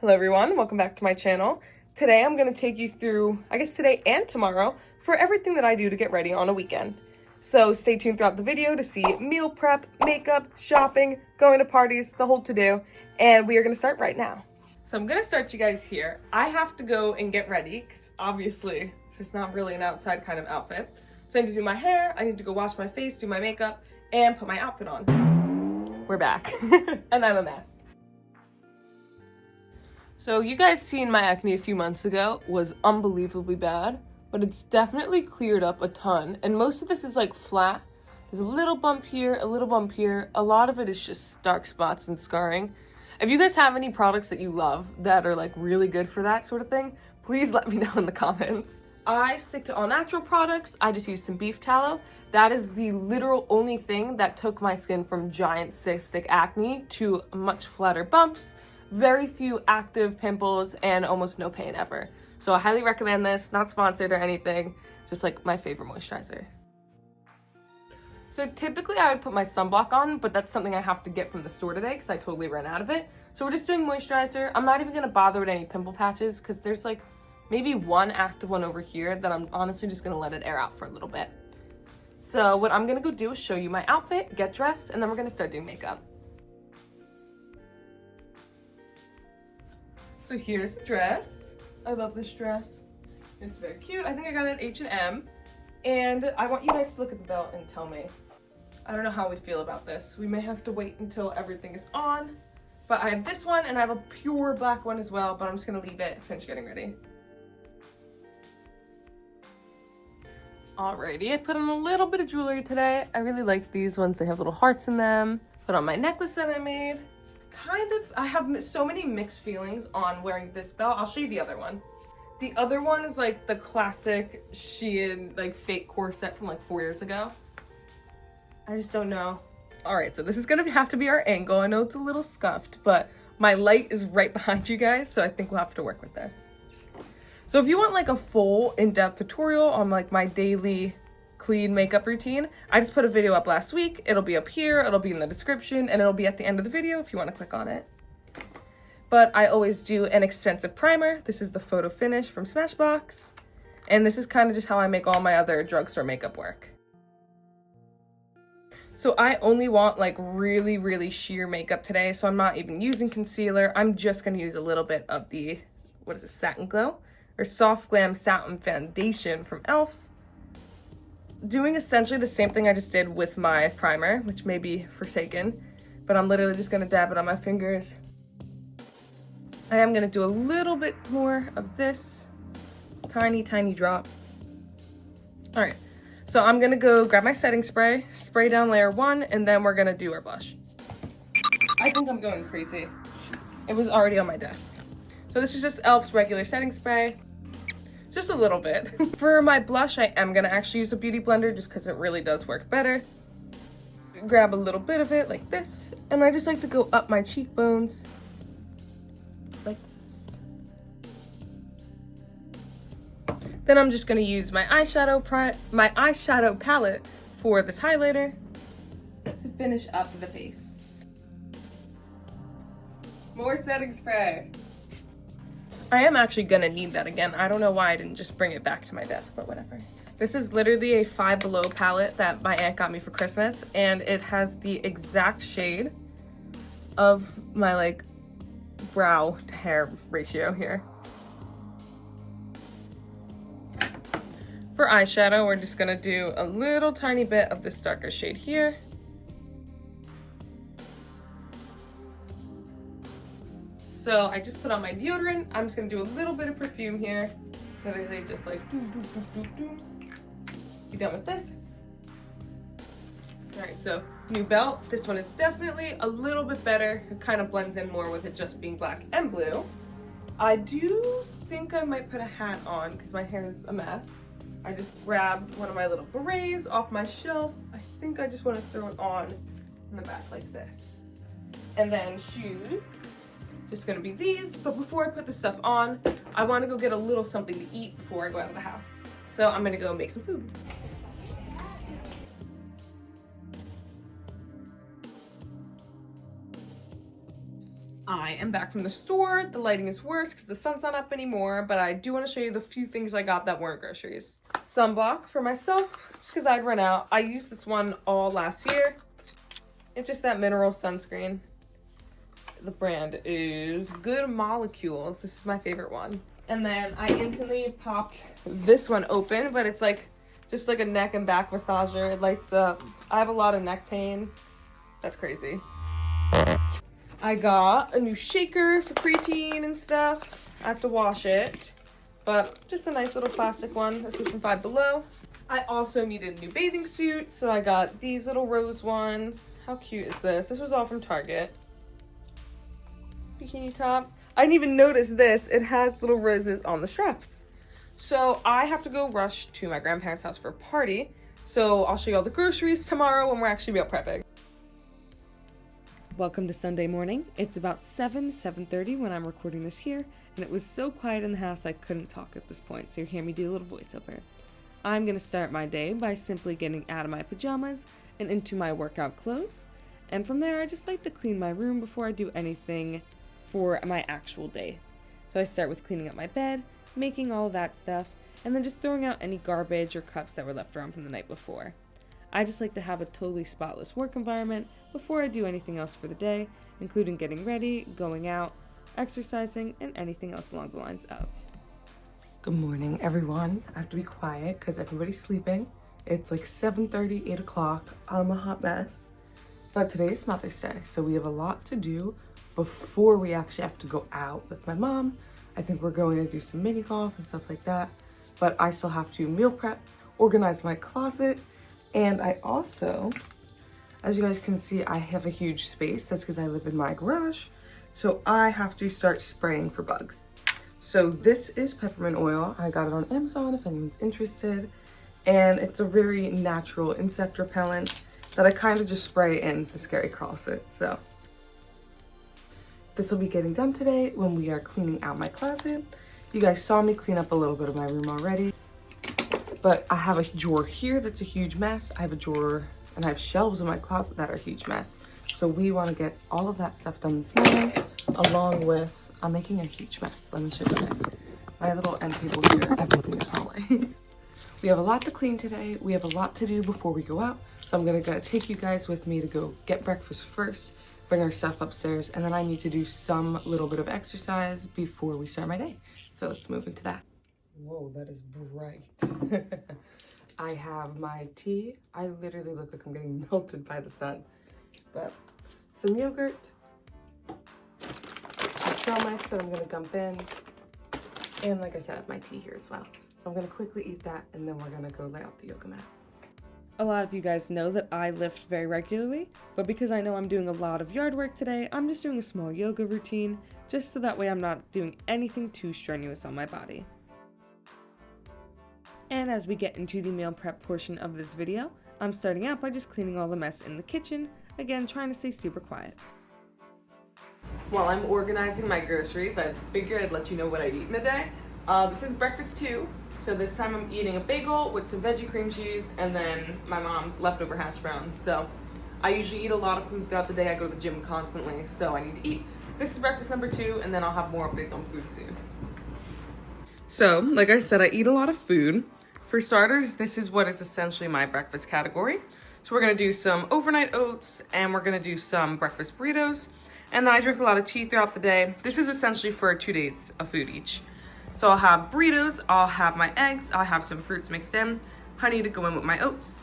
Hello everyone, welcome back to my channel. Today I'm going to take you through, I guess today and tomorrow, for everything that I do to get ready on a weekend. So stay tuned throughout the video to see meal prep, makeup, shopping, going to parties, the whole to-do, and we are going to start right now. So I'm going to start you guys here. I have to go and get ready because obviously this is not really an outside kind of outfit. So I need to do my hair, I need to go wash my face, do my makeup, and put my outfit on. We're back, and I'm a mess. So you guys seen my acne a few months ago was unbelievably bad, but it's definitely cleared up a ton. And most of this is like flat. There's a little bump here, a little bump here. A lot of it is just dark spots and scarring. If you guys have any products that you love that are like really good for that sort of thing, please let me know in the comments. I stick to all natural products. I just use some beef tallow. That is the literal only thing that took my skin from giant cystic acne to much flatter bumps, very few active pimples, and almost no pain ever. So I highly recommend this, not sponsored or anything, just like my favorite moisturizer. So typically I would put my sunblock on, but that's something I have to get from the store today because I totally ran out of it. So we're just doing moisturizer. I'm not even gonna bother with any pimple patches because there's like maybe one active one over here that I'm honestly just gonna let it air out for a little bit. So what I'm gonna go do is show you my outfit, get dressed, and then we're gonna start doing makeup. So here's the dress. I love this dress. It's very cute. I think I got it at H&M. And I want you guys to look at the belt and tell me. I don't know how we feel about this. We may have to wait until everything is on. But I have this one and I have a pure black one as well, but I'm just gonna leave it, finish getting ready. Alrighty, I put on a little bit of jewelry today. I really like these ones. They have little hearts in them. Put on my necklace that I made. I have so many mixed feelings on wearing this belt. I'll show you the other one. The other one is like the classic Shein like fake corset from like 4 years ago. I just don't know. All right, so this is gonna have to be our angle. I know it's a little scuffed, but my light is right behind you guys, so I think we'll have to work with this. So if you want like a full in-depth tutorial on like my daily clean makeup routine, I just put a video up last week. It'll be up here, it'll be in the description, and it'll be at the end of the video if you want to click on it. But I always do an extensive primer. This is the Photo Finish from Smashbox, and this is kind of just how I make all my other drugstore makeup work. So I only want like really sheer makeup today, so I'm not even using concealer. I'm just going to use a little bit of the, what is it, Satin Glow? Or Soft Glam Satin Foundation from e.l.f. Doing essentially the same thing I just did with my primer, which may be forsaken, but I'm literally just gonna dab it on my fingers. I am gonna do a little bit more of this, tiny drop. All right, so I'm gonna go grab my setting spray, spray down layer 1, and then we're gonna do our blush. I think I'm going crazy. It was already on my desk. So this is just e.l.f.'s regular setting spray. Just a little bit. For my blush, I am gonna actually use a beauty blender just because it really does work better. Grab a little bit of it like this, and I just like to go up my cheekbones like this. Then I'm just gonna use my eyeshadow palette for this highlighter to finish up the face. More setting spray. I am actually gonna need that again. I don't know why I didn't just bring it back to my desk, but whatever. This is literally a Five Below palette that my aunt got me for Christmas, and it has the exact shade of my like brow to hair ratio here. For eyeshadow, we're just gonna do a little tiny bit of this darker shade here. So I just put on my deodorant. I'm just gonna do a little bit of perfume here. Literally just like do. Be done with this. All right, so new belt. This one is definitely a little bit better. It kind of blends in more with it just being black and blue. I do think I might put a hat on because my hair is a mess. I just grabbed one of my little berets off my shelf. I think I just want to throw it on in the back like this. And then shoes. Just gonna be these, but before I put this stuff on, I wanna go get a little something to eat before I go out of the house. So I'm gonna go make some food. I am back from the store. The lighting is worse because the sun's not up anymore, but I do want to show you the few things I got that weren't groceries. Sunblock for myself, just because I'd run out. I used this one all last year. It's just that mineral sunscreen. The brand is Good Molecules. This is my favorite one. And then I instantly popped this one open, but it's like just like a neck and back massager. It lights up. I have a lot of neck pain. That's crazy. I got a new shaker for preteen and stuff. I have to wash it, but just a nice little plastic one. This is from Five Below. I also needed a new bathing suit, so I got these little rose ones. How cute is this? This was all from Target. Bikini top. I didn't even notice this. It has little roses on the straps. So I have to go rush to my grandparents' house for a party. So I'll show you all the groceries tomorrow when we're actually meal prepping. Welcome to Sunday morning. It's about 7:30 when I'm recording this here, and it was so quiet in the house I couldn't talk at this point, so you hear me do a little voiceover. I'm going to start my day by simply getting out of my pajamas and into my workout clothes, and from there I just like to clean my room before I do anything for my actual day. So I start with cleaning up my bed, making all of that stuff, and then just throwing out any garbage or cups that were left around from the night before. I just like to have a totally spotless work environment before I do anything else for the day, including getting ready, going out, exercising, and anything else along the lines of. Good morning, everyone. I have to be quiet because everybody's sleeping. It's like 7:30, 8 o'clock. I'm a hot mess. But today's Mother's Day, so we have a lot to do before we actually have to go out with my mom. I think we're going to do some mini golf and stuff like that. But I still have to meal prep, organize my closet, and I also, as you guys can see, I have a huge space. That's because I live in my garage. So I have to start spraying for bugs. So this is peppermint oil. I got it on Amazon if anyone's interested. And it's a very natural insect repellent that I kind of just spray in the scary closet. So this will be getting done today when we are cleaning out my closet. You guys saw me clean up a little bit of my room already. But I have a drawer here that's a huge mess. I have a drawer and I have shelves in my closet that are a huge mess. So we want to get all of that stuff done this morning, along with, I'm making a huge mess. Let me show you guys. My little end table here, everything is falling. We have a lot to clean today. We have a lot to do before we go out. So I'm gonna take you guys with me to go get breakfast first, bring our stuff upstairs, and then I need to do some little bit of exercise before we start my day. So let's move into that. Whoa, that is bright. I have my tea. I literally look like I'm getting melted by the sun. But some yogurt, some trail mix that I'm gonna dump in. And like I said, I have my tea here as well. So I'm gonna quickly eat that and then we're gonna go lay out the yoga mat. A lot of you guys know that I lift very regularly, but because I know I'm doing a lot of yard work today, I'm just doing a small yoga routine, just so that way I'm not doing anything too strenuous on my body. And as we get into the meal prep portion of this video, I'm starting out by just cleaning all the mess in the kitchen, again trying to stay super quiet. While I'm organizing my groceries, I figured I'd let you know what I eat in a day. This is breakfast too, so this time I'm eating a bagel with some veggie cream cheese and then my mom's leftover hash browns. So I usually eat a lot of food throughout the day. I go to the gym constantly, so I need to eat. This is breakfast number 2, and then I'll have more updates on food soon. So, like I said, I eat a lot of food. For starters, this is what is essentially my breakfast category. So we're gonna do some overnight oats and we're gonna do some breakfast burritos. And then I drink a lot of tea throughout the day. This is essentially for 2 days of food each. So I'll have burritos, I'll have my eggs, I'll have some fruits mixed in, honey to go in with my oats.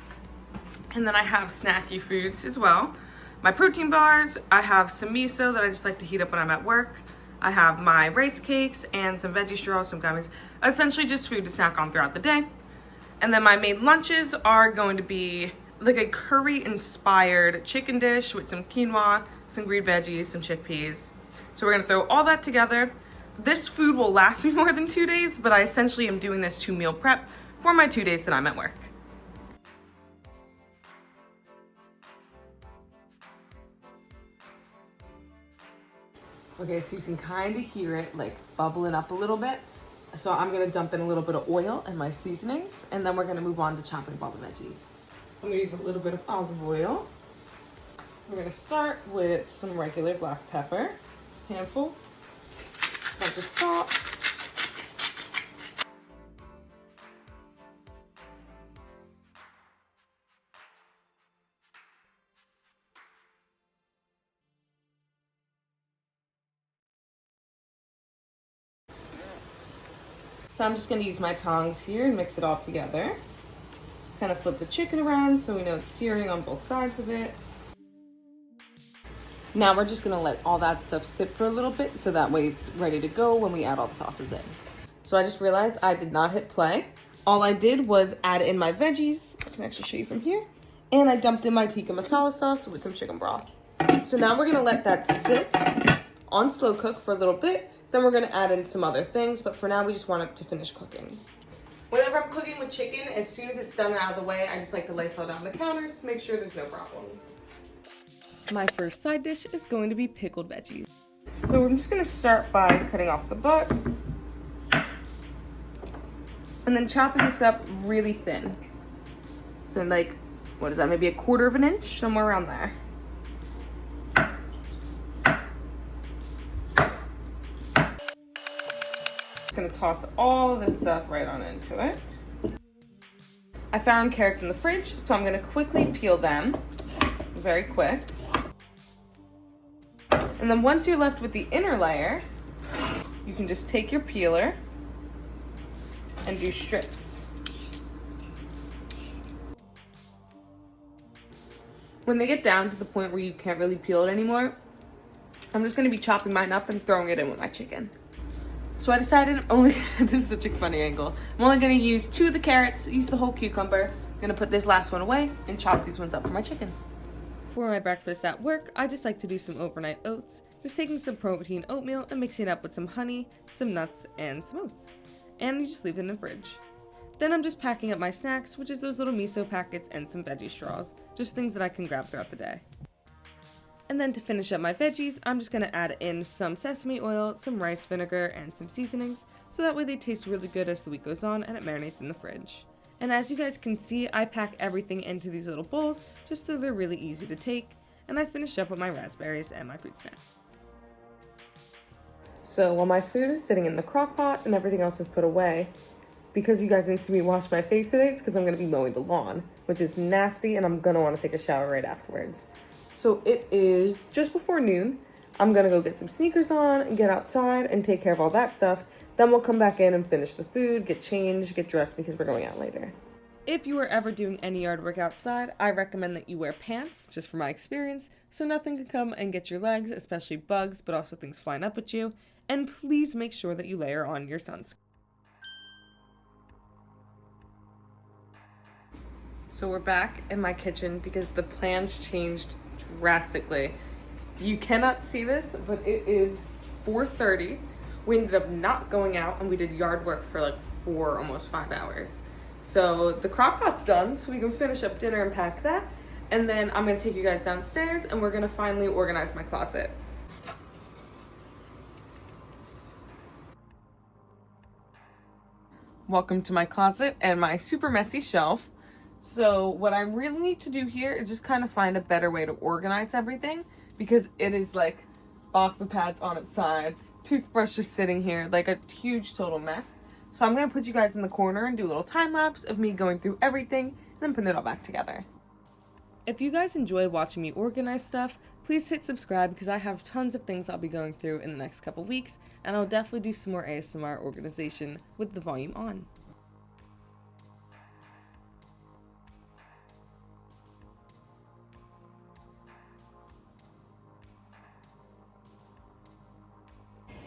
And then I have snacky foods as well. My protein bars, I have some miso that I just like to heat up when I'm at work. I have my rice cakes and some veggie straws, some gummies, essentially just food to snack on throughout the day. And then my main lunches are going to be like a curry-inspired chicken dish with some quinoa, some green veggies, some chickpeas. So we're gonna throw all that together. This food will last me more than 2 days, but I essentially am doing this to meal prep for my 2 days that I'm at work. Okay, so you can kind of hear it like bubbling up a little bit. So I'm gonna dump in a little bit of oil and my seasonings, and then we're gonna move on to chopping up all the veggies. I'm gonna use a little bit of olive oil. We're gonna start with some regular black pepper. handful. Bunch of salt. So I'm just going to use my tongs here and mix it all together. Kind of flip the chicken around so we know it's searing on both sides of it. Now we're just going to let all that stuff sit for a little bit so that way it's ready to go when we add all the sauces in. So I just realized I did not hit play. All I did was add in my veggies. I can actually show you from here. And I dumped in my tikka masala sauce with some chicken broth. So now we're going to let that sit on slow cook for a little bit. Then we're gonna add in some other things, but for now we just want it to finish cooking. Whenever I'm cooking with chicken, as soon as it's done and out of the way, I just like to lay it down the counters to make sure there's no problems. My first side dish is going to be pickled veggies. So I'm just gonna start by cutting off the butts. And then chopping this up really thin. So like, what is that, maybe 1/4 of an inch, somewhere around there. Gonna toss all this stuff right on into it. I found carrots in the fridge, so I'm gonna quickly peel them, very quick. And then once you're left with the inner layer, you can just take your peeler and do strips. When they get down to the point where you can't really peel it anymore, I'm just gonna be chopping mine up and throwing it in with my chicken. So I decided this is such a funny angle. I'm only gonna use 2 of the carrots, use the whole cucumber. I'm gonna put this last one away and chop these ones up for my chicken. For my breakfast at work, I just like to do some overnight oats. Just taking some protein oatmeal and mixing it up with some honey, some nuts, and some oats. And you just leave it in the fridge. Then I'm just packing up my snacks, which is those little miso packets and some veggie straws. Just things that I can grab throughout the day. And then to finish up my veggies, I'm just going to add in some sesame oil, some rice vinegar, and some seasonings, so that way they taste really good as the week goes on and it marinates in the fridge. And as you guys can see, I pack everything into these little bowls, just so they're really easy to take, and I finish up with my raspberries and my fruit snack. So while my food is sitting in the crock pot and everything else is put away, because you guys didn't see me wash my face today, it's because I'm going to be mowing the lawn, which is nasty, and I'm going to want to take a shower right afterwards. So it is just before noon. I'm gonna go get some sneakers on and get outside and take care of all that stuff. Then we'll come back in and finish the food, get changed, get dressed because we're going out later. If you are ever doing any yard work outside, I recommend that you wear pants, just from my experience, so nothing can come and get your legs, especially bugs, but also things flying up at you. And please make sure that you layer on your sunscreen. So we're back in my kitchen because the plans changed drastically. You cannot see this, but it is 4:30. We ended up not going out and we did yard work for like 4, almost 5 hours. So the crock pot's done, so we can finish up dinner and pack that. And then I'm gonna take you guys downstairs and we're gonna finally organize my closet. Welcome to my closet and my super messy shelf. So what I really need to do here is just kind of find a better way to organize everything, because it is like box of pads on its side, toothbrush just sitting here, like a huge total mess. So I'm going to put you guys in the corner and do a little time lapse of me going through everything and then putting it all back together. If you guys enjoy watching me organize stuff, please hit subscribe because I have tons of things I'll be going through in the next couple weeks, and I'll definitely do some more ASMR organization with the volume on.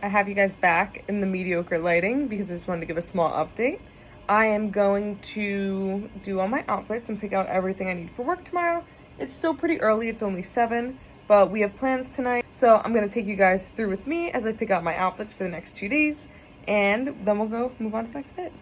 I have you guys back in the mediocre lighting because I just wanted to give a small update. I am going to do all my outfits and pick out everything I need for work tomorrow. It's still pretty early, it's only 7, but we have plans tonight. So I'm gonna take you guys through with me as I pick out my outfits for the next 2 days, and then we'll go move on to the next bit.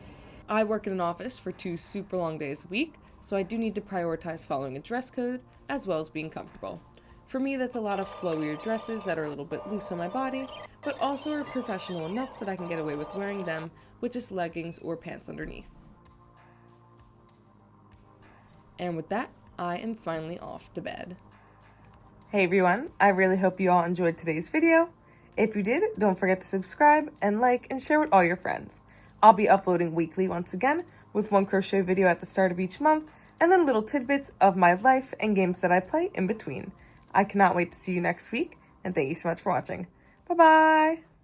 I work in an office for 2 super long days a week, so I do need to prioritize following a dress code as well as being comfortable. For me, that's a lot of flowier dresses that are a little bit loose on my body, but also are professional enough that I can get away with wearing them with just leggings or pants underneath. And with that, I am finally off to bed. Hey everyone, I really hope you all enjoyed today's video. If you did, don't forget to subscribe and like and share with all your friends. I'll be uploading weekly once again, with one crochet video at the start of each month, and then little tidbits of my life and games that I play in between. I cannot wait to see you next week, and thank you so much for watching. Bye-bye!